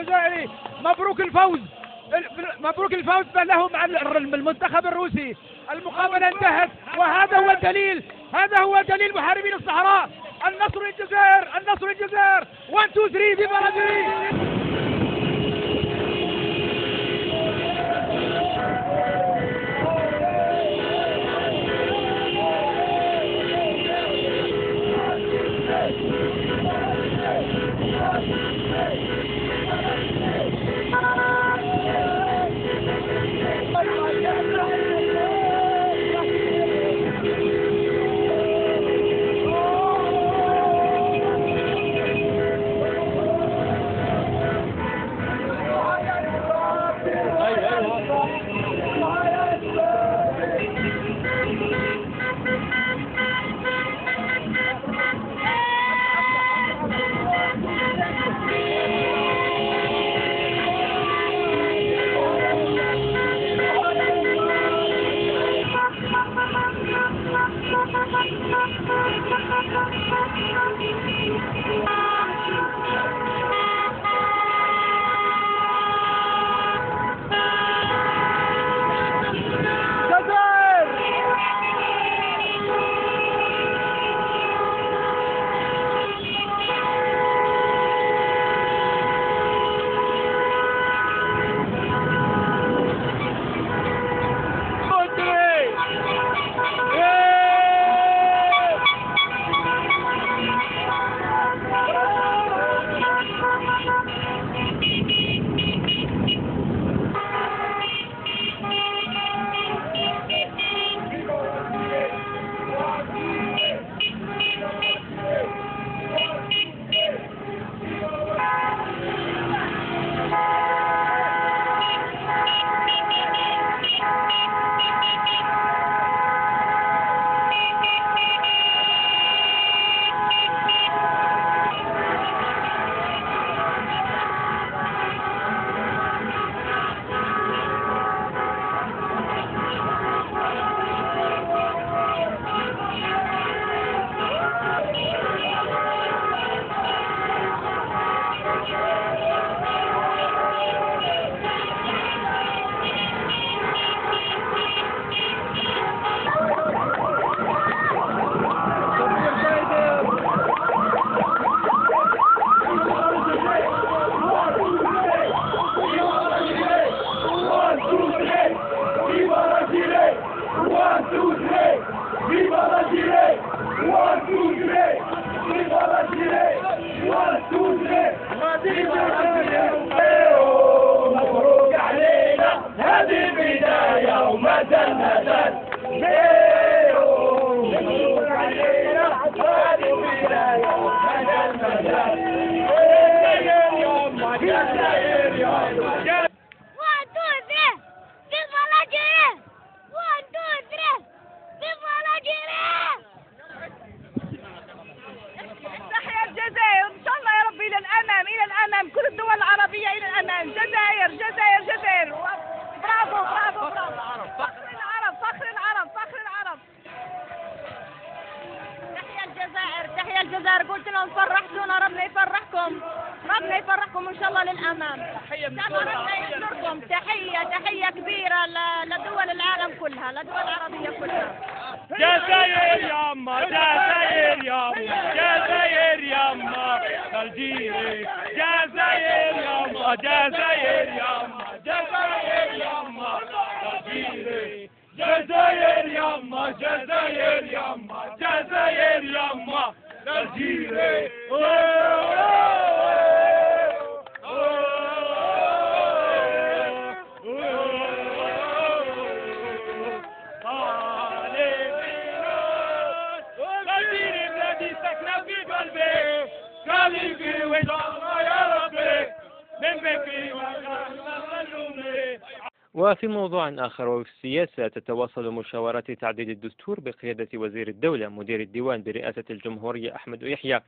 الجزائري. مبروك الفوز، مبروك الفوز له مع المنتخب الروسي. المقابلة انتهت، وهذا هو الدليل، هذا هو دليل محاربين الصحراء. النصر للجزائر، النصر للجزائر. 1 2 3 فيفا الجزائر. مبروك علينا هذه البداية ومدى المدى. مبروك علينا هذه البداية ومدى المدى. الجزائر يما، الجزائر يما. إلى الأمام، إلى الأمام، كل الدول العربية إلى الأمام. جزائر جزائر جزائر. برافو برافو برافو. فخر العرب، فخر العرب، فخر العرب. تحيا الجزائر، تحيا الجزائر. قلت لهم فرحتونا، ربنا يفرحكم، ربنا يفرحكم إن شاء الله للأمام. إن شاء الله ربنا ينصركم. تحية تحية كبيرة لدول العالم كلها، لدول العربية كلها. جزائر يما، جزائر يما، جزائر يما. الجيري جزائر يما، جزائر يما، جزائر يما. الجيري جزائر يما، جزائر يما، جزائر يما. الجيري سكنة في قلبي، قلبي وجعلنا يا ربي من بكي وغلبني. وفي موضوع آخر وفي السياسة، تتواصل مشاورات تعديل الدستور بقيادة وزير الدولة مدير الديوان برئاسة الجمهورية أحمد يحيى